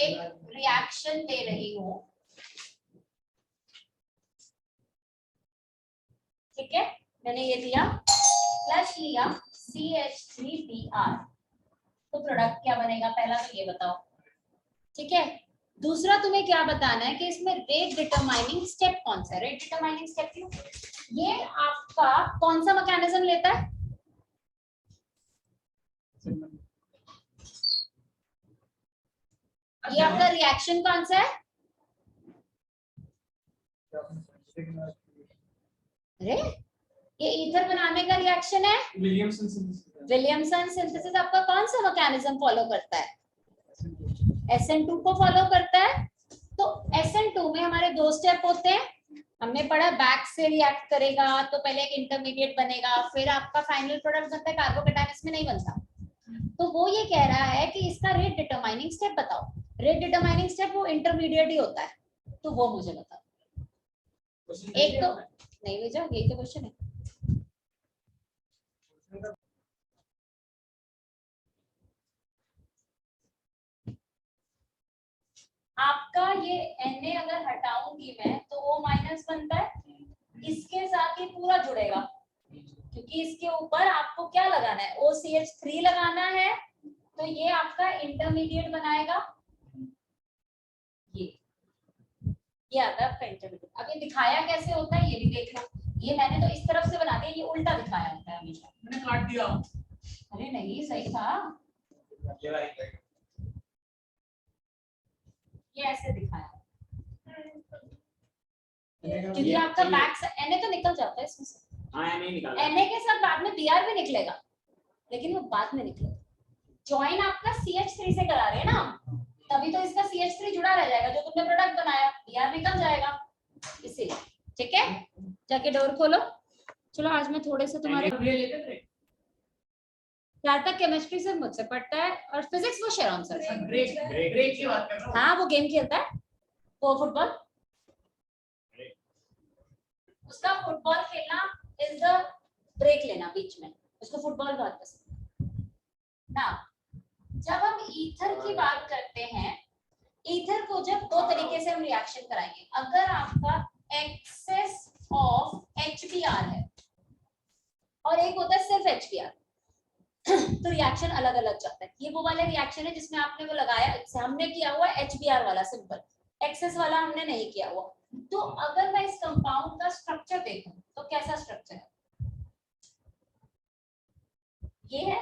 एक रिएक्शन दे रही हूं, ठीक है, मैंने ये दिया प्लस लिया CH3Br, तो प्रोडक्ट क्या बनेगा पहला तो ये बताओ, ठीक है। दूसरा तुम्हें क्या बताना है कि इसमें रेट डिटरमाइनिंग स्टेप कौन सा है। रेट डिटरमाइनिंग स्टेप ये आपका कौन सा मैकेनिज्म लेता है, ये आपका रिएक्शन कौन सा है, अरे ये ईथर बनाने का रिएक्शन है, विलियमसन सिंथेसिस आपका कौन सा मैकेनिज्म फॉलो करता है, SN2 को फॉलो करता है। तो SN2 में हमारे दो स्टेप होते हैं, हमने पढ़ा बैक से रिएक्ट करेगा तो पहले एक इंटरमीडिएट बनेगा, फिर आपका फाइनल प्रोडक्ट बनता है, कार्बोकैटायन इसमें नहीं बनता। तो वो ये कह रहा है कि इसका रेट डिटरमाइनिंग स्टेप बताओ। रेट डिटरमाइनिंग स्टेप वो इंटरमीडिएट ही होता है, तो वो मुझे बताओ। एक तो नहीं भेजा, यही तो क्वेश्चन है। आपका ये Na अगर हटाऊंगी मैं तो O माइनस बनता है, इसके साथ ये पूरा जुड़ेगा क्योंकि इसके ऊपर आपको क्या लगाना है, OCH3 लगाना है, तो ये आपका इंटरमीडिएट बनाएगा, ये आता है आपका इंटरमीडिएट। अब ये दिखाया कैसे होता है ये भी देख लो, ये मैंने तो इस तरफ से बना दिया, ये उल्टा दिखाया होता है हमेशा, मैंने काट दिया, अरे नहीं सही था, ये ऐसे दिखाया क्योंकि आपका बैक से Na तो निकल जाता है इसमें से, Na के साथ बाद में Br भी निकलेगा, लेकिन वो बाद में निकलेगा। ज्वाइन आपका CH3 से करा रहे हैं ना, तभी तो इसका CH3 जुड़ा रह जाएगा, जो तुमने प्रोडक्ट बनाया Br निकल जाएगा इसीलिए, ठीक है। जाके डोर खोलो। चलो आज मैं थोड़े से तुम्हारे यार तक केमिस्ट्री से मुझसे पढ़ता है और फिजिक्स वो शेरॉन सर से। ब्रेक की बात कर रहा हूं। हाँ वो गेम खेलता है, वो फुटबॉल, उसका फुटबॉल खेलना इज द ब्रेक लेना बीच में, उसको फुटबॉल बहुत पसंद है ना। जब हम ईथर की बात करते हैं, ईथर को जब दो तरीके से हम रिएक्शन कराएंगे, अगर आपका एक्सेस ऑफ HBr है और एक होता है सिर्फ HBr, तो रिएक्शन अलग अलग चलता है। ये वो वाला रिएक्शन है जिसमें आपने वो लगाया, हमने किया हुआ HBr वाला सिंपल, एक्सेस वाला हमने नहीं किया हुआ। तो अगर मैं इस कंपाउंड का स्ट्रक्चर देखूं तो कैसा स्ट्रक्चर है, ये है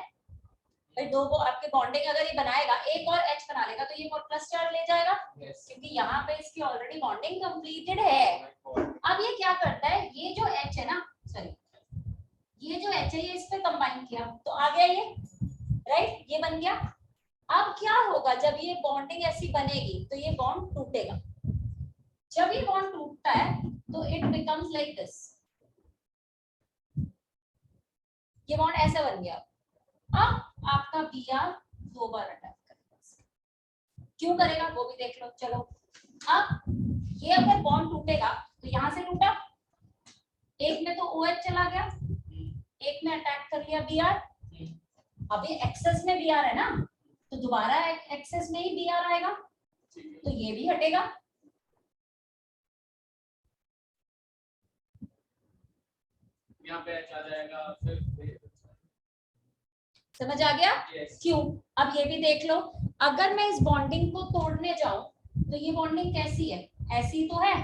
भाई, दो वो आपके बॉन्डिंग अगर ये बनाएगा एक और H बना लेगा तो ये प्लस चार्ज ले जाएगा, क्योंकि यहाँ पे इसकी ऑलरेडी बॉन्डिंग कंप्लीटेड है। अब ये क्या करता है, ये जो H है ना, सॉरी ये जो H है ये इस पे कंबाइन किया तो आ गया ये, राइट, ये बन गया। अब क्या होगा जब ये बॉन्डिंग ऐसी बनेगी तो ये बॉन्ड टूटेगा, जब ये बॉन्ड टूटता है तो इट बिकम्स लाइक दिस, ये बॉन्ड ऐसा बन गया। अब आपका Br दो बार अटैक करेगा, क्यों करेगा वो भी देख लो। चलो अब ये अगर बॉन्ड टूटेगा तो यहां से टूटा, एक में तो OH चला गया, एक में अटैक कर लिया Br, अभी एक्सेस में Br है ना, तो दोबारा एक्सेस में ही Br आएगा, तो ये भी हटेगा। यहाँ पे H आ जाएगा, फिर समझ आ गया? yes. क्यों? अब ये भी देख लो, अगर मैं इस बॉन्डिंग को तोड़ने जाऊं तो ये बॉन्डिंग कैसी है, ऐसी तो है,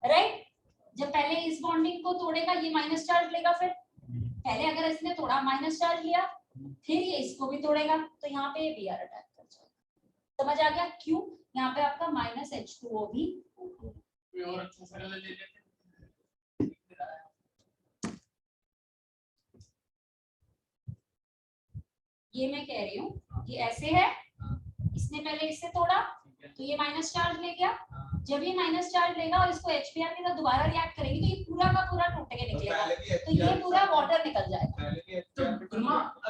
राइट। जब पहले इस बॉन्डिंग को तोड़ेगा ये माइनस चार्ज लेगा, फिर पहले अगर इसने थोड़ा माइनस चार्ज लिया फिर ये इसको भी तोड़ेगा तो यहाँ पे Br अटैक कर जाएगा। समझ आ गया क्यों? यहाँ पे आपका माइनस H2O भी और अच्छा सरल ले लेते। ये मैं कह रही हूँ कि ऐसे है, इसने पहले इससे तोड़ा तो ये माइनस चार्ज ले गया, जब ये माइनस चार्ज लेगा और इसको HBr के साथ दोबारा रिएक्ट करेगी तो ये पूरा का पूरा टूट के निकलेगा, तो ये पूरा वाटर निकल जाएगा। तो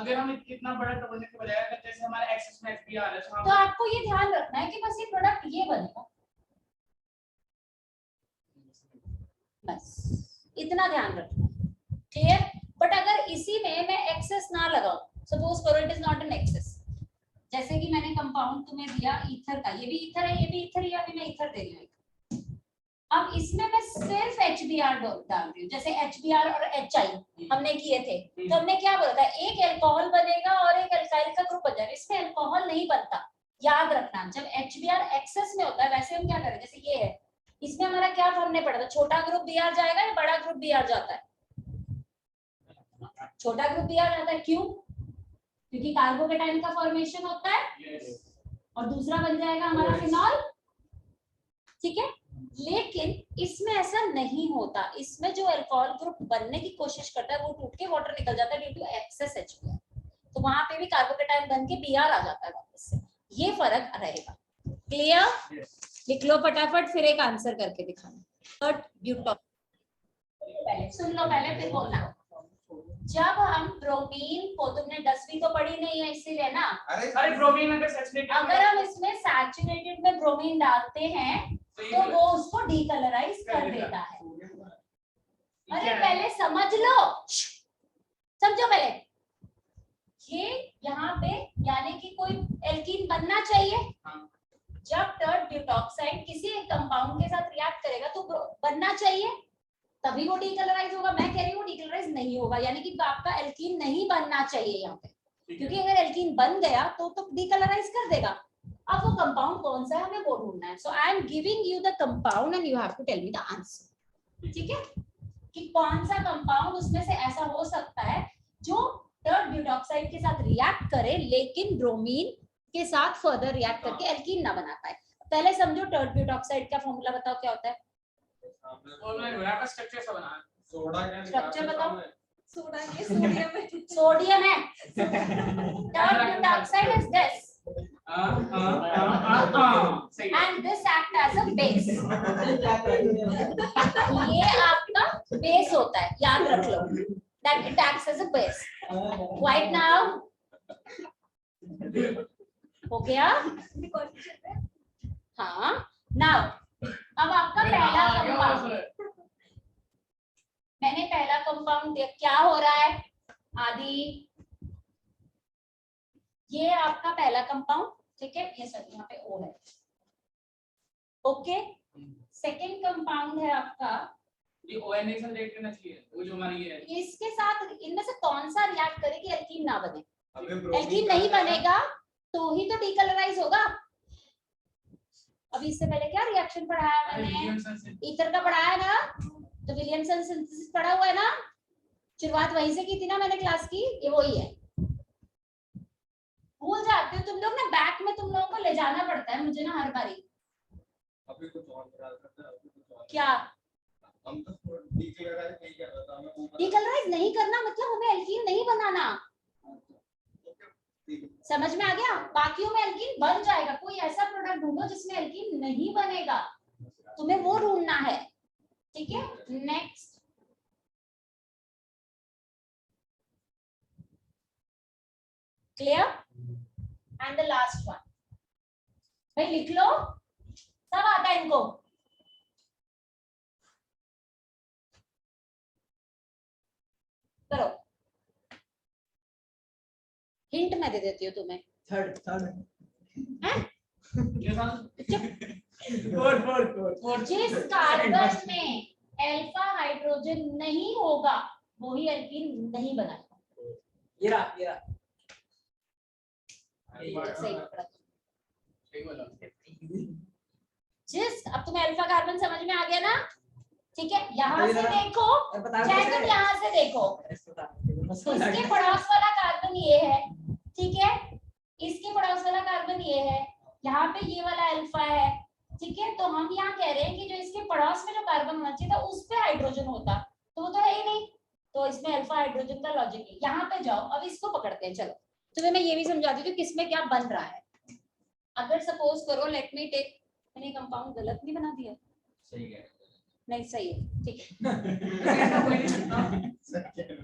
अगर हम इतना बड़ा तोड़ने के बजाय अगर जैसे हमारा एक्सेस में HBr है तो आपको ये ध्यान रखना है कि बस ये प्रोडक्ट ये बनेगा, बस इतना ध्यान रखना, ठीक। बट अगर इसी में मैं एक्सेस ना लगाऊं, सपोज करो it is not an excess, जैसे जैसे कि मैंने कंपाउंड तुम्हें दिया ईथर का, ये भी ईथर है, ये भी ईथर है, अभी मैं ईथर दे रही हूँ। अब इसमें मैं सिर्फ HBr डाल रही हूँ, जैसे HBr और HI हमने किए थे, तो हमने क्या बोला था, एक अल्कोहल बनेगा और एक अल्काइल का ग्रुप बन जाएगा, इसमें अल्कोहल नहीं बनता, याद रखना। जब HBr एक्सेस में होता है, वैसे हम क्या करें, जैसे ये है, इसमें हमारा क्या फर्क नहीं पड़ता, छोटा ग्रुप Br जाएगा या बड़ा ग्रुप Br जाता है, छोटा ग्रुप Br जाता है, क्यों, क्योंकि कार्बोकेटाइन का फॉर्मेशन होता है और दूसरा बन जाएगा हमारा फिनॉल, ठीक है। लेकिन इसमें ऐसा नहीं होता, इसमें जो अल्कोहल ग्रुप बनने की कोशिश करता है वो टूट के वाटर निकल जाता है ड्यू टू एक्सेस HBr, तो वहां पे भी कार्बोकेटाइन बन के Br आ जाता है वापस से, ये फर्क रहेगा। क्लियर? लिख लो फटाफट, फिर एक आंसर करके दिखाना। थर्ड ब्यूटॉक्स, पहले सुन लो, पहले फिर बोलना। जब हम ब्रोमीन को, तुमने 10वीं तो पढ़ी नहीं है इसीलिए ना, अरे ब्रोमीन अगर सैचुरेटेड, अगर हम इसमें सैचुरेटेड में ब्रोमीन डालते हैं तो वो उसको डीकलराइज कर देता है। अरे पहले समझ लो, समझो पहले, ये यहाँ पे यानी कि कोई एल्कीन बनना चाहिए, जब टर्ड ब्यूटॉक्साइड किसी एक कंपाउंड के साथ रिएक्ट करेगा तो बनना चाहिए, तभी वो डीकलराइज होगा। मैं कह रही हूँ डीकलराइज नहीं होगा, यानी कि आपका एल्कीन नहीं बनना चाहिए यहाँ पे, क्योंकि अगर एल्कीन बन गया तो डीकलराइज कर देगा। अब वो कंपाउंड कौन सा है हमें वो ढूंढना है। So I am giving you the compound and you have to tell me the answer, ठीक है, कि कौन सा कंपाउंड उसमें से ऐसा हो सकता है जो टर्ड ब्यूटॉक्साइड के साथ रिएक्ट करे लेकिन ब्रोमीन के साथ फर्दर रिएक्ट करके एल्कीन ना बना पाए। पहले समझो टर्ड ब्यूटॉक्साइड का फॉर्मूला बताओ क्या होता है, स्ट्रक्चर बताओ। सोडा के सोडियम है, सोडियम है, tert butoxide is this and this act as a base, ये आपका बेस होता है, याद रख लो, that it acts as a base, right now, हो गया, हाँ। now अब आपका पहला कंपाउंड, मैंने पहला कंपाउंड दिया, क्या हो रहा है आदि, ये आपका पहला कंपाउंड, ठीक है, ये सब यहाँ पे O है, ओके। सेकंड कंपाउंड है आपका, ये ONA से रिएक्ट करना चाहिए, वो जो हमारी है, इसके साथ इनमें से कौन सा रिएक्ट करे कि एल्कीन ना बने, एल्कीन नहीं बनेगा तो ही तो डीकलराइज होगा। अभी इससे पहले क्या रिएक्शन पढ़ाया मैंने, ईथर का पढ़ाया ना, तो विलियमसन सिंथेसिस पढ़ा हुआ है ना, शुरुआत वहीं से की थी ना मैंने क्लास की, ये वही है। भूल जाते हो तुम लोग ना, बैक में तुम लोगों को ले जाना पड़ता है मुझे ना हर बारी। अभी कुछ और करा सकते हैं, अभी कुछ और क्या हम तो डीकलराइज नहीं कर रहा था, मैं डीकलराइज नहीं करना मतलब हमें एल्कीन नहीं बनाना, समझ में आ गया। बाकियों में एल्कीन बन जाएगा, कोई ऐसा प्रोडक्ट ढूंढो जिसमें एल्कीन नहीं बनेगा, तुम्हें वो ढूंढना है, ठीक है। Next, clear, and the last one, भाई लिख लो, सब आता है इनको, करो, हिंट मैं दे देती हूँ तुम्हें, थर्ड जिस कार्बन में अल्फा हाइड्रोजन नहीं होगा वही एल्कीन नहीं बनाएगा। ये रहा सही पकड़ा। सही बोला, जिस, अब तुम्हें अल्फा कार्बन समझ में आ गया ना, ठीक है, यहाँ से देखो, चाहे तुम यहाँ से देखो, इसके पड़ोस वाला कार्बन ये है, ठीक है, इसके पड़ोस वाला कार्बन ये है, यहाँ पे ये वाला अल्फा है, ठीक है, तो हम यहाँ कह रहे हैं कि जो इसके पड़ोस में जो कार्बन होना चाहिए था उस पे हाइड्रोजन होता, तो वो तो है ही नहीं, तो इसमें अल्फा हाइड्रोजन का लॉजिक है। यहाँ पे जाओ, अब इसको पकड़ते हैं, चलो तुम्हें मैं ये भी समझाती हूँ किसमें क्या बन रहा है। अगर सपोज करो, लेट मी टेक, मैंने कंपाउंड गलत नहीं बना दिया, सही है, नहीं सही है, ठीक है।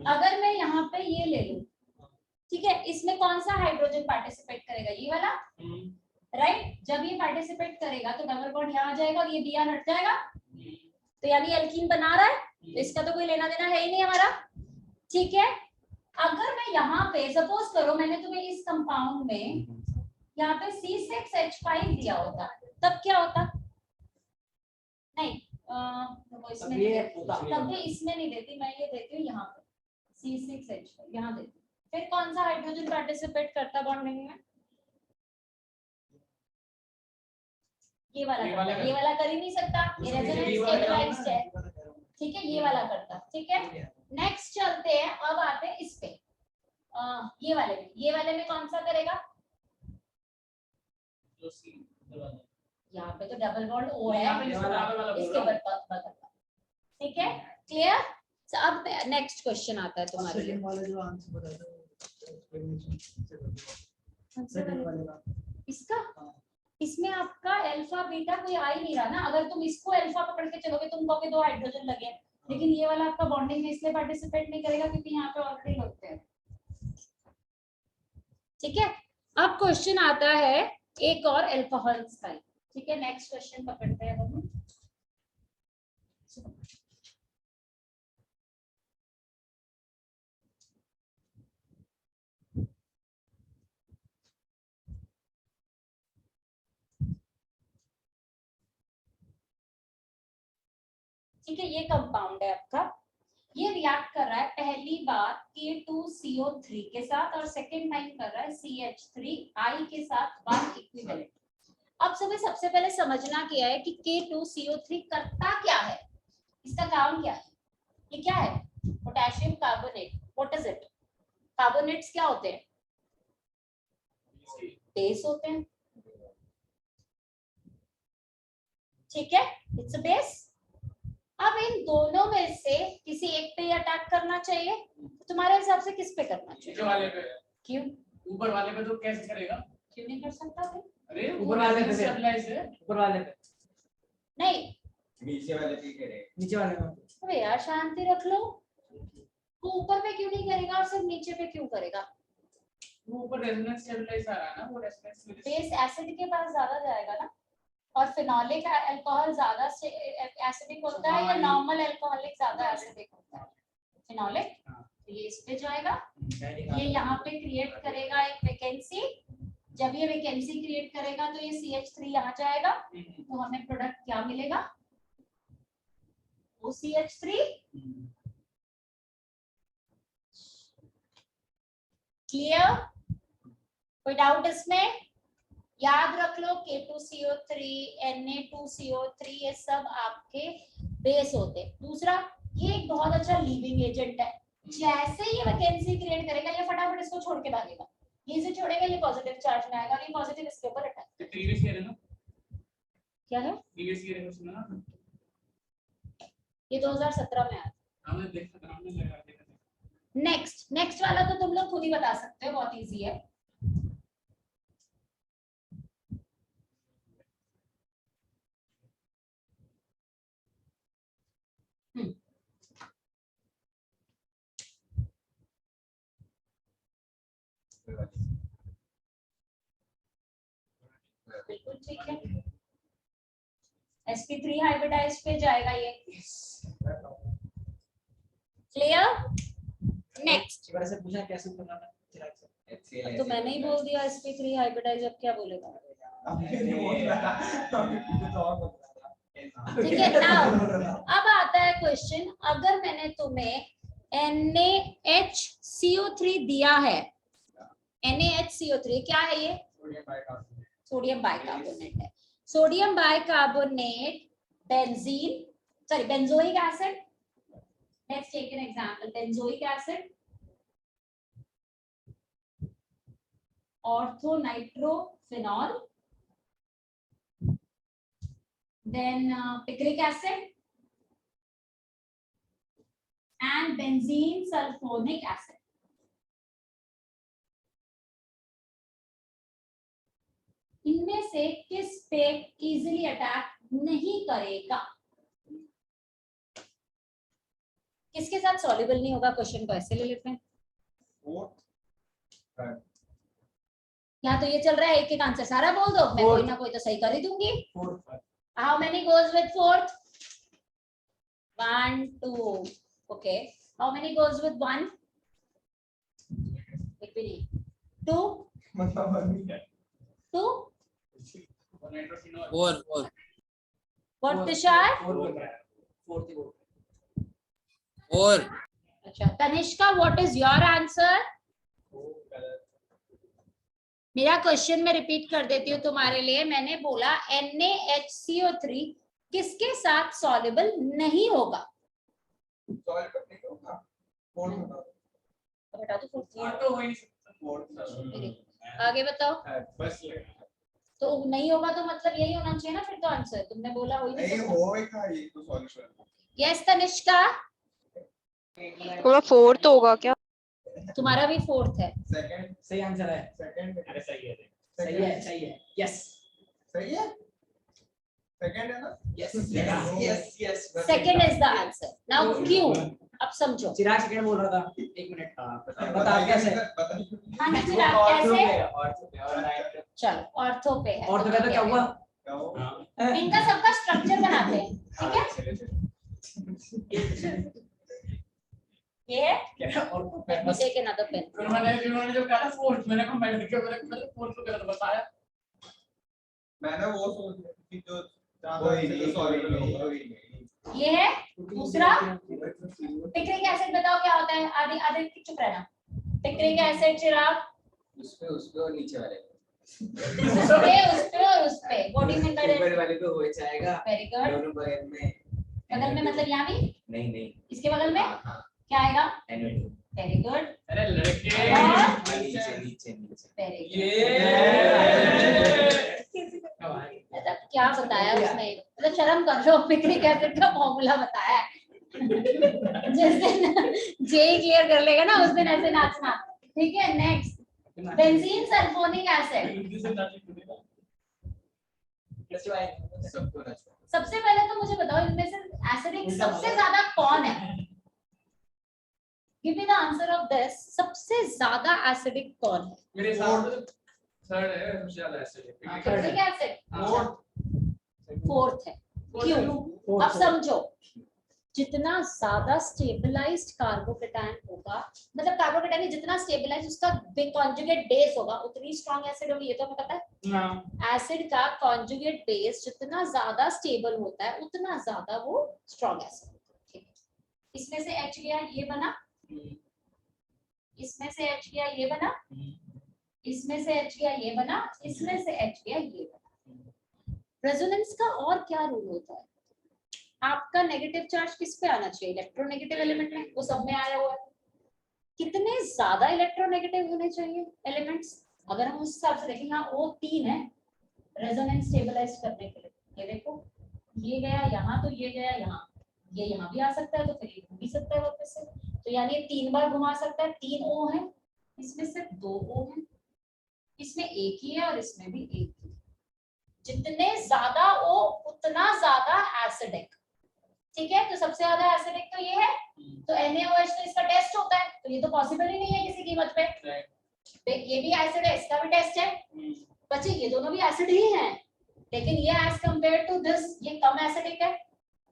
अगर मैं यहाँ पे ये ले लूं, ठीक है, इसमें कौन सा हाइड्रोजन पार्टिसिपेट करेगा, ये वाला, राइट। जब ये पार्टिसिपेट करेगा तो डबल बॉन्ड यहाँ आ जाएगा और ये Br हट जाएगा, तो यानी एल्कीन बना रहा है, तो इसका तो कोई लेना देना है ही नहीं हमारा, ठीक है। अगर मैं यहाँ पे सपोज करो, मैंने तुम्हें इस कंपाउंड में यहाँ पे C6H5 दिया होता तब क्या होता? नहीं वो इसमें नहीं देती, तब भी इसमें नहीं देती, मैं ये देती हूँ यहाँ पे C6H5 यहाँ देती हूँ। फिर कौन सा हाइड्रोजन पार्टिसिपेट करता बॉन्डिंग में? ये वाला करता, ये वाला कर ही नहीं सकता, ये रेजोनेंस स्टेबलाइज्ड है, ठीक है, ये वाला करता, ठीक है। नेक्स्ट चलते हैं, अब आते हैं इस पे, ये वाले में कौन सा करेगा? जो सी यहाँ पे तो डबल बॉन्ड O है, यहाँ पे इसके बराबर वाला बोल इसके रहा हूँ। बराबर, ठीक है, क्लियर। अब नेक्स्ट क्वेश्चन आता है तुम्हारे लिए। सेकंड वाले जो आंसर बताया था इसका इसमें आपका अल्फा बीटा कोई आ ही नहीं रहा ना, अगर तुम इसको अल्फा पकड़ के चलोगे तुम कहोगे 2 हाइड्रोजन लगे, लेकिन ये वाला आपका बॉन्डिंग में इसलिए पार्टिसिपेट नहीं करेगा क्योंकि यहाँ पे ऑलरेडी होते हैं, ठीक है। अब क्वेश्चन आता है एक और अल्कोहल्स का, ठीक है। नेक्स्ट क्वेश्चन पकड़ते हैं हम। ठीक है, ये कंपाउंड है आपका, ये रिएक्ट कर रहा है पहली बार K2CO3 के साथ और सेकंड टाइम कर रहा है CH3I के साथ 1 इक्विवेलेंट। अब सबसे पहले समझना क्या है कि K2CO3 करता क्या है, इसका काम क्या है? ये क्या है? Potassium carbonate. What is it? Carbonates क्या होते हैं? बेस होते हैं, ठीक है, इट्स अ बेस। अब इन दोनों में से किसी एक पे अटैक करना चाहिए, तो तुम्हारे हिसाब से किस पे करना चाहिए? नीचे वाले पे। क्यों? ऊपर वाले पे तो कैसे करेगा? क्यों नहीं कर सकता फिर? अरे ऊपर वाले पे स्टेबलाइज है। ऊपर वाले पे, नहीं, नीचे वाले पे करे। नीचे वाले पे। अबे यार शांति रख लो, वो ऊपर पे क्यों नहीं करेगा और सिर्फ नीचे पे क्यों करेगा? वो ऊपर रेजोनेंस स्टेबलाइज आ रहा है ना, वो रेजोनेंस बेस एसिड के पास ज्यादा जाएगा ना, और फिनोलिक अल्कोहल ज्यादा एसिडिक होता है या नॉर्मल अल्कोहलिक ज्यादा एसिडिक होता है? फिनोलिक, तो ये इस पे जाएगा, ये यहाँ पे क्रिएट करेगा एक वैकेंसी, जब ये वैकेंसी क्रिएट करेगा तो ये CH3 यहाँ जाएगा, तो हमें प्रोडक्ट क्या मिलेगा? वो CH3। क्लियर? कोई डाउट इसमें? याद रख लो K2CO3, Na2CO3 ये सब आपके बेस होते हैं। दूसरा, ये एक बहुत अच्छा लीविंग एजेंट है, जैसे ये वैकेंसी क्रिएट करेगा ये फटाफट इसको छोड़ के भागेगा, ये इसे छोड़ेगा, ये पॉजिटिव चार्ज में आएगा और ये पॉजिटिव इसके ऊपर अटैक। तो प्रीवियस ईयर है ना, क्या है? प्रीवियस ईयर में सुना ना, ये 2017 में आया। हमने देखा था, हमने लगा देखा था। नेक्स्ट वाला तो तुम लोग खुद ही बता सकते हो, बहुत इजी है। बिल्कुल ठीक है, sp3 हाइब्रिडाइज पे जाएगा ये। क्लियर? नेक्स्ट, एक बार से पूछा कैसे करना है चिराग से। तो मैंने ही बोल दिया sp3 हाइब्रिडाइज, अब क्या बोलेगा? ठीक है। नाउ अब आता है क्वेश्चन, अगर मैंने तुम्हें NaHCO3 दिया है, NaHCO3 क्या है? ये सोडियम बाइकार्बोनेट है। Sodium bicarbonate benzene, sorry benzoic acid, let's take an example, benzoic acid, ortho nitrophenol, then picric acid and benzene sulfonic acid. इनमें से किस पे इजीली अटैक नहीं करेगा? किसके साथ सॉल्युबल नहीं होगा? क्वेश्चन को ऐसे ले लेते हैं, यहाँ तो ये चल रहा है एक एक आंसर सारा बोल दो, मैं कोई ना कोई तो सही कर ही दूंगी। How many goes with fourth? 1, 2. Okay. How many goes with 1? एक भी नहीं। 2. 2 4 what तुषार 4 अच्छा Tanishka what is your answer मेरा क्वेश्चन मैं रिपीट कर देती हूँ तुम्हारे लिए मैंने बोला NaHCO3 किसके साथ सॉल्युबल नहीं होगा सॉल्व नहीं होगा फोर्थ बता बता दो फोर तो हो ही नहीं सकता फोर्थ आगे बताओ बस तो नहीं होगा तो मतलब यही होना चाहिए ना फिर तो आंसर तुमने बोला वही नहीं नहीं होएगा ये तो सॉल्यूशन यस तनिष्का थोड़ा फोर्थ होगा क्या तुम्हारा भी 4th है सेकंड सही आंसर है सेकंड अरे सही है यस सही है सेकंड है ना yes yes second is the answer now क्यों अब समझो चिराग सेकंड बोल रहा था 1 मिनट बता कैसे हाँ ना चिराग कैसे चलो ऑर्थो पे है और तो कहता क्या हुआ इनका सबका स्ट्रक्चर बनाते हैं ठीक है ये है और let me take another pen उन्होंने जब कहा फोर्थ मैंने कहा मैंने क्यों मैंने फोर्थ को गलत बताया मैंने वो सोच लिया कि जो ज्यादा सॉल्यूबल होगा ये है दूसरा पिक्रिक एसिड बताओ क्या होता है आधे आधे चुप रहना पिक्रिक एसिड चिराग उस पे और नीचे वाले उस पे बॉडी में ऊपर वाले पे हो जाएगा वेरी गुड दोनों बगल में मतलब यहाँ भी नहीं इसके बगल में हाँ क्या आएगा NO2 वेरी गुड अरे लड़के और नीचे वेरी ये क्या बताया उसने मतलब शर्म कर लो पिक्रिक एसिड का फॉर्मूला बताया जिस दिन जेई क्लियर कर लेगा ना उस दिन ऐसे नाचना ठीक है नेक्स्ट बेंजीन सल्फोनिक एसिड सबको नचा सबसे पहले तो मुझे बताओ इनमें से एसिडिक सबसे ज्यादा कौन है give me the answer of this सबसे ज्यादा एसिडिक कौन है मेरे हिसाब से थर्ड है सबसे ज्यादा acidic picric acid fourth fourth है क्यों अब समझो जितना ज्यादा स्टेबलाइज्ड कार्बोकेटायन होगा मतलब कार्बोकेटायन जितना स्टेबलाइज्ड उसका कॉन्जुगेट बेस होगा उतनी स्ट्रांग एसिड होगी ये तो हमें पता है एसिड का कॉन्जुगेट बेस जितना ज्यादा स्टेबल होता है उतना ज्यादा वो स्ट्रांग एसिड ठीक है इसमें से H गया ये बना इसमें से H गया ये बना इसमें से H गया ये बना इसमें से H गया ये बना रेजोनेंस का और क्या रूल होता है आपका नेगेटिव चार्ज किस पे आना चाहिए इलेक्ट्रोनेगेटिव एलिमेंट में वो सब में आया हुआ है कितने ज्यादा इलेक्ट्रोनेगेटिव होने चाहिए एलिमेंट्स अगर हम उस हिसाब से देखें यहाँ O3 है रेजोनेंस स्टेबलाइज करने के लिए ये देखो ये गया यहाँ तो ये गया यहाँ ये यहाँ भी आ सकता है तो फिर ये घूम भी सकता है वापस से तो यानी ये 3 बार घुमा सकता है 3 O है इसमें सिर्फ 2 O है इसमें एक ही है और इसमें भी एक ही जितने ज्यादा O उतना ज्यादा एसिडिक ठीक है तो सबसे ज्यादा एसिडिक तो ये है तो NaOH तो इसका टेस्ट होता है तो ये तो पॉसिबल ही नहीं है किसी कीमत पे ये भी एसिड है इसका भी टेस्ट है बच्चे ये दोनों भी एसिड ही हैं लेकिन ये एज कंपेयर टू दिस ये कम एसिडिक है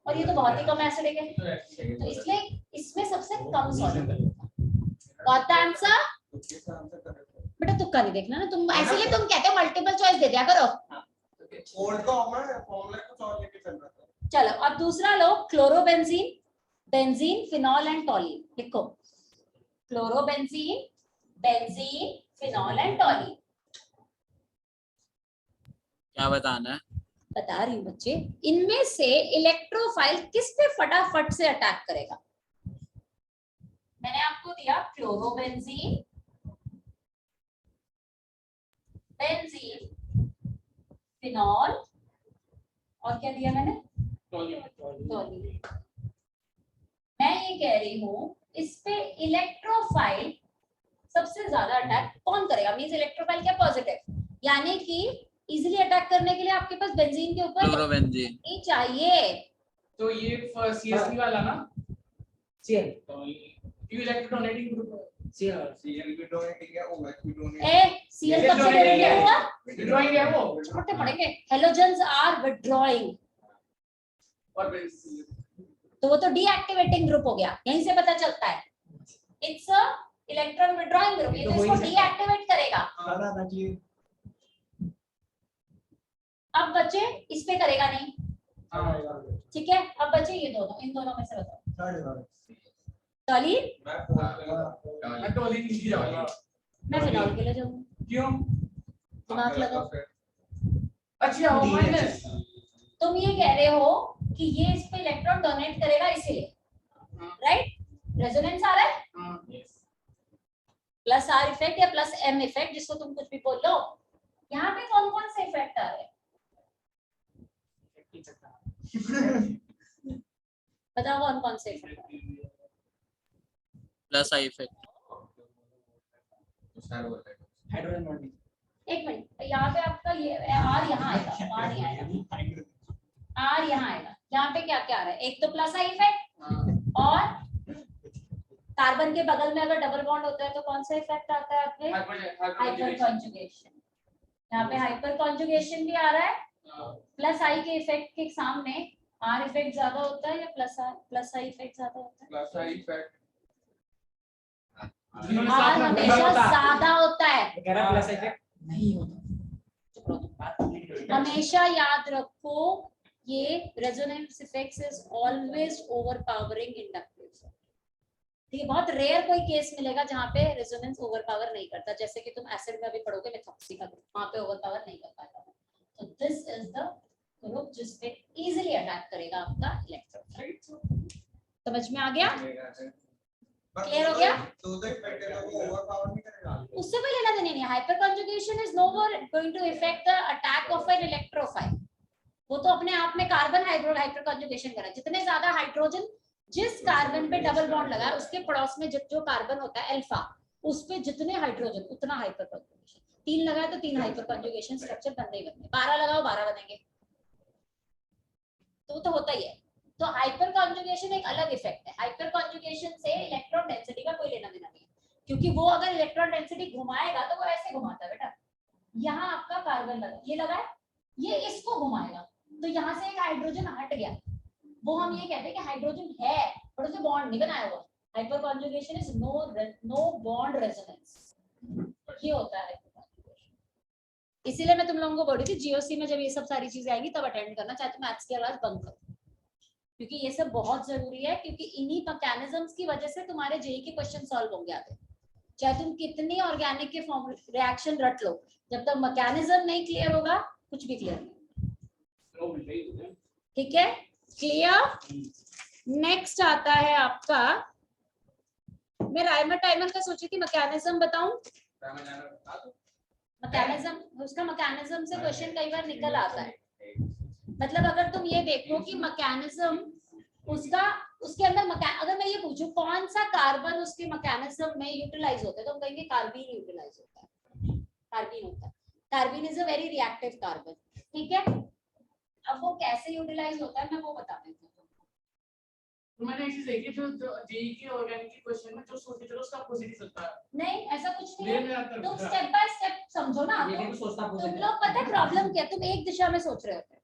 और ये तो बहुत ही कम एसिडिक है तो इसलिए इसमें सबसे कम सॉल्युबल गॉट द आंसर बेटा तुक्का नहीं देखना ना तुम इसीलिए तुम कहते हो मल्टीपल चॉइस दे दिया करो फोर्थ का फॉर्मूला कुछ और लेके चल रहा था चलो अब दूसरा लो क्लोरोबेंजीन बेंजीन फिनॉल एंड टॉलीन लिखो क्लोरोबेंजीन बेंजीन फिनॉल एंड टॉलीन क्या बताना है बता रही हूँ बच्चे इनमें से इलेक्ट्रोफाइल किस पे फटाफट से अटैक करेगा मैंने आपको दिया क्लोरोबेंजीन बेंजीन फिनॉल और क्या दिया मैंने टॉलीन मैं ये कह रही हूँ इस पे इलेक्ट्रोफाइल सबसे ज्यादा अटैक कौन करेगा मींस इलेक्ट्रोफाइल क्या पॉजिटिव यानी कि इजीली अटैक करने के लिए आपके पास बेंजीन के ऊपर क्लोरोबेंजीन नहीं चाहिए तो ये CSP वाला ना Cl तो ये इलेक्ट्रोनेटिक ग्रुप सीएल भी डोनेटिंग है ओएच भी डोनेटिंग ए सीएल कब से डोनेटिंग हुआ विड्रॉइंग है वो छोटे पढ़ेंगे हेलोजेंस आर विड्रॉइंग और तो वो तो डीएक्टिवेटिंग ग्रुप हो गया यहीं से पता चलता है it's a electron withdrawing group ये तो इसको डीएक्टिवेट करेगा अब बचे इस पे करेगा नहीं, हाँ ठीक है। अब बचे ये दोनों, इन दोनों में से बताओ। टॉलीन, मैं टोली नहीं जाऊंगा। मैं फिनॉल के लिए जाऊंगी। क्यों? दिमाग लगाओ। अच्छा वो माइनस। तुम ये कह रहे हो कि ये इस पे इलेक्ट्रॉन डोनेट करेगा इसीलिए, राइट? रेजोनेंस आ रहा है, प्लस आर इफेक्ट या प्लस एम इफेक्ट, जिसको तुम कुछ भी बोल लो। यहाँ पे कौन कौन से इफेक्ट आ रहे हैं बताओ, कौन कौन से इफेक्ट आ रहे हैं? Plus I effect, hydrogen bonding. एक मिनट, यहाँ पे आपका ये आर यहाँ आएगा, आर नहीं आएगा, आर यहाँ आएगा। यहाँ पे क्या क्या आ रहा है? एक तो प्लस आई इफेक्ट, और कार्बन के बगल में अगर डबल बॉन्ड होता है तो कौन सा इफेक्ट आता है आपके? Hyper conjugation. यहाँ पे हाइपर कॉन्जुगेशन भी आ रहा है। प्लस आई के इफेक्ट के सामने आर इफेक्ट ज्यादा होता है या प्लस आई इफेक्ट ज्यादा होता है? प्लस आई इफेक्ट आर हमेशा ज्यादा होता है, कह रहा प्लस इफेक्ट नहीं होता। हमेशा याद रखो, ये resonance effects is always overpowering inductive. ठीक है, बहुत रेयर कोई केस मिलेगा जहाँ पे रेजोनेंस ओवरपावर नहीं करता, जैसे कि तुम एसिड में भी पढ़ोगे मेथॉक्सी का ग्रुप, वहाँ पे ओवरपावर नहीं कर पाएगा। तो दिस इज द ग्रुप जिस पे इजीली अटैक करेगा आपका इलेक्ट्रॉन। समझ में आ गया? क्लियर हो गया? तो इफेक्ट है वो ओवरपावर नहीं करेगा, उससे कोई लेना देना नहीं। Hyper conjugation is no more going to effect the attack of an electrophile. वो तो अपने आप में कार्बन हाइपर कॉन्जुगेशन कर रहा है। जितने ज्यादा हाइड्रोजन जिस कार्बन पे डबल बॉन्ड लगा है उसके पड़ोस में जो कार्बन होता है अल्फा, उस पे जितने हाइड्रोजन उतना हाइपर कॉन्जुगेशन। 3 लगाए तो 3 हाइपर कॉन्जुगेशन स्ट्रक्चर बनने ही बनने, 12 लगाओ 12 बनेंगे, तो होता ही है। तो हाइपर कॉन्जुगेशन एक अलग इफेक्ट है। हाइपर कॉन्जुगेशन से इलेक्ट्रॉन डेंसिटी का कोई लेना देना नहीं है, क्योंकि वो अगर इलेक्ट्रॉन डेंसिटी घुमाएगा तो वो ऐसे घुमाता है बेटा। यहाँ आपका कार्बन लगा, ये लगा है, ये इसको घुमाएगा, तो यहाँ से एक हाइड्रोजन हट गया। वो हम ये कहते हैं कि हाइड्रोजन है पर उसे बॉन्ड नहीं बनाया हुआ। Hyper conjugation is no bond resonance, ये होता है हाइपर कॉन्जुगेशन। इसीलिए मैं तुम लोगों को बोल रही थी जीओसी में जब ये सब सारी चीजें आएंगी तब अटेंड करना, चाहे तुम मैथ्स की क्लास बंद करो, क्योंकि ये सब बहुत जरूरी है। क्योंकि इन्हीं मैकेनिज्म्स की वजह से तुम्हारे जेई के क्वेश्चन सॉल्व होंगे आगे। चाहे तुम कितनी ऑर्गेनिक के फॉर्म रिएक्शन रट लो, जब तक मैकेनिज्म नहीं क्लियर होगा कुछ भी क्लियर नहीं। ठीक है, क्लियर? नेक्स्ट आता है आपका, मैं राइमर टाइमर का सोची थी मैकेनिज्म बताऊं। मैकेनिज्म, उसका मैकेनिज्म से क्वेश्चन कई बार निकल आता है। मतलब अगर तुम ये देखो कि मैकेनिज्म उसका, उसके अंदर अगर मैं ये पूछूं कौन सा कार्बन उसके मैकेनिज्म में यूटिलाइज होता है, तो हम कहेंगे कार्बीन यूटिलाइज होता है। कार्बीन होता है, carbene is a very reactive carbon. ठीक है, अब वो कैसे यूटिलाइज होता है मैं वो बता देती हूँ। तो मैंने ऐसे देखी जो जेई के ऑर्गेनिक के क्वेश्चन में जो सोचे चलो उसका अपोजिट होता है। नहीं, ऐसा कुछ नहीं मेरे में है, आता है तुम दूसरा। स्टेप बाय स्टेप समझो ना। ये भी सोचता तुम लोग पता है प्रॉब्लम क्या, तुम एक दिशा में सोच रहे होते,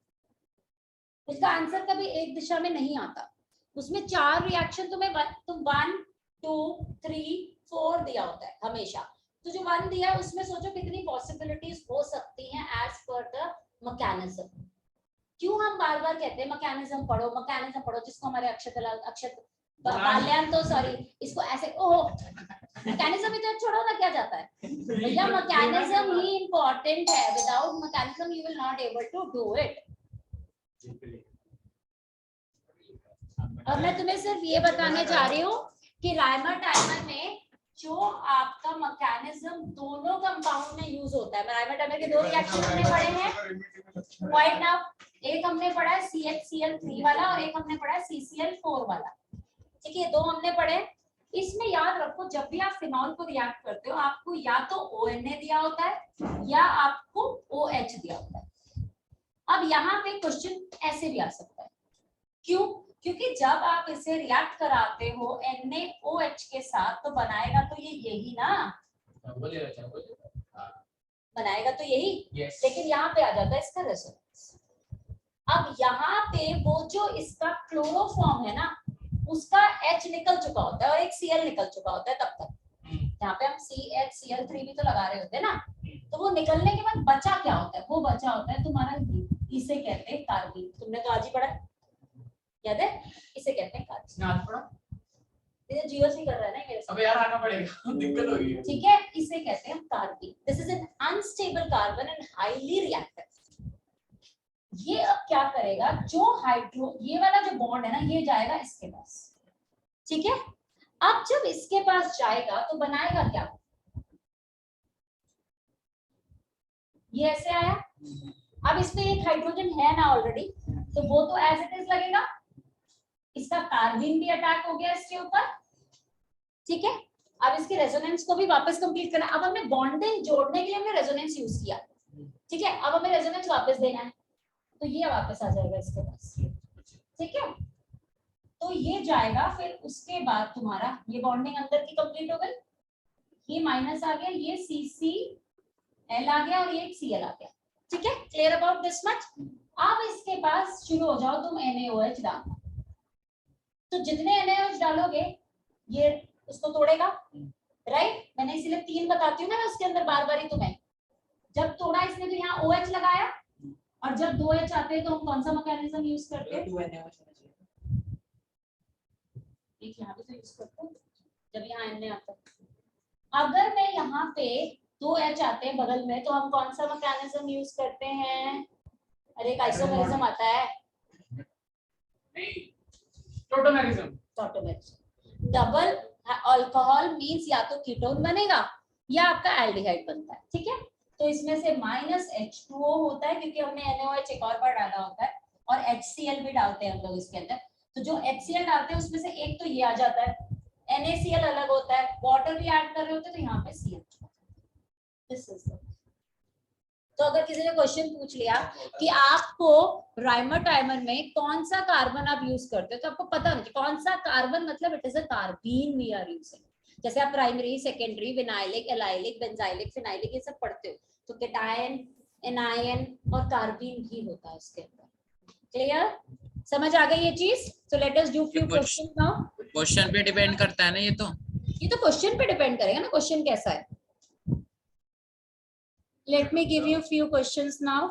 उसका आंसर कभी एक दिशा में नहीं आता। उसमें 4 रिएक्शन तुम्हें तुम 1 2 3 4 दिया होता है हमेशा। तो जो 1 दिया है उसमें सोचो कितनी पॉसिबिलिटीज हो सकती हैं एज पर द मैकेनिज्म। क्यों हम बार बार कहते हैं मैकेनिज्म पढ़ो, जिसको हमारे अक्षत बाल्यान तो सॉरी इसको ऐसे ओहो मैकेनिज्म ही तो छोड़ो ना, क्या जाता है भैया, मैकेनिज्म ही इंपॉर्टेंट है। Without mechanism you will not able to do it. और मैं तुम्हें सिर्फ ये बताने जा रही हूँ कि राइमर टाइमर में जो आपका मैकेनिज्म दोनों कंपाउंड में यूज होता है। राइमर टाइमर के 2 रिएक्शन हमने पढ़े हैं, क्वाइट नाउ। एक हमने पढ़ा है CHCl3 वाला और एक हमने पढ़ा है CCl4 वाला। ठीक है, 2 हमने पढ़े। इसमें याद रखो जब भी आप फिनॉल को रिएक्ट करते हो आपको या तो ONA दिया होता है या आपको OH दिया होता है। अब यहाँ पे क्वेश्चन ऐसे भी आ सकता है, क्यों? क्योंकि जब आप इसे रिएक्ट कराते हो NaOH के साथ तो बनाएगा तो ये यही ना, बनाएगा तो यही। लेकिन यहाँ पे आ जाता है इसका रेजोनेंस। अब यहाँ पे वो जो इसका क्लोरोफॉर्म है ना उसका H निकल चुका होता है और एक Cl निकल चुका होता है तब तक। यहाँ पे हम CHCl3 भी तो लगा रहे होते हैं ना, तो वो निकलने के बाद बचा क्या होता है? वो बचा होता है तुम्हारा ये, इसे कहते हैं कार्बीन। तुमने तो आज ही पढ़ा, याद है? इसे कहते हैं कार्बीन। याद पड़ा? ये जीओसी कर रहा है ना मेरे साथ। अब यार आना पड़ेगा, दिक्कत होगी। ठीक है, इसे कहते हैं carbene. This is an unstable carbon and highly reactive. ये अब क्या करेगा, जो हाइड्रो, ये वाला जो बॉन्ड है ना, ये जाएगा इसके पास। ठीक है, अब जब इसके पास जाएगा तो बनाएगा क्या? ये ऐसे आया, अब इसमें एक हाइड्रोजन है ना ऑलरेडी, तो वो तो एज इट इज लगेगा। इसका कार्बन भी अटैक हो गया इसके ऊपर। ठीक है, अब इसके रेजोनेंस को भी वापस कंप्लीट करना है। अब हमने बॉन्डिंग जोड़ने के लिए हमने रेजोनेंस यूज किया। ठीक है, अब हमें रेजोनेंस वापस देना है, तो ये वापस आ जाएगा इसके पास। ठीक है, तो ये जाएगा, फिर उसके बाद तुम्हारा ये बॉन्डिंग अंदर की कंप्लीट हो गई, ये माइनस आ गया, ये CCl आ गया और ये Cl आ गया। ठीक है, क्लियर अबाउट दिस मच। अब इसके पास शुरू हो जाओ तुम NaOH डालना। तो जितने NaOH डालोगे ये उसको तोड़ेगा, राइट? मैंने इसीलिए 3 बताती हूँ ना मैं उसके अंदर बार बार ही तुम्हें। जब तोड़ा इसने तो यहाँ OH लगाया, और जब 2H आते हैं तो हम कौन सा मैकेनिज्म यूज करते हैं? 2 NaOH होना चाहिए। एक यहाँ भी तो यूज करते हैं जब यहाँ Na आता है। अगर मैं यहाँ पे 2H आते हैं बगल में, तो हम कौन सा मैकेनिज्म यूज करते हैं? अरे एक आइसोमेरिज्म आता है, नहीं, tautomerism. Tautomerism. Double alcohol means या तो कीटोन बनेगा या आपका एल्डिहाइड बनता है। ठीक है, तो इसमें से -H2O होता है, क्योंकि हमने NaOH एक और बार डाला होता है, और HCl भी डालते हैं हम लोग इसके अंदर। तो जो HCl डालते हैं उसमें से एक तो ये आ जाता है, NaCl अलग होता है, वाटर भी ऐड कर रहे होते हैं तो यहाँ पे Cl। दिस इज तो अगर किसी ने क्वेश्चन पूछ लिया कि आपको राइमर टाइमर में कौन सा कार्बन आप यूज करते हो, तो आपको पता नहीं कौन सा कार्बन, मतलब it is a carbene we are using. जैसे आप primary, secondary, vinylic, allylic, benzylic, phenylic ये सब पढ़ते हो, तो केटायन, एनायन और कार्बीन भी होता है उसके अंदर। क्लियर, समझ आ गई ये चीज? So let us do few question now. Question पे डिपेंड करता है ना ये तो क्वेश्चन पे डिपेंड करेगा ना, क्वेश्चन कैसा है। Let me give you few questions now.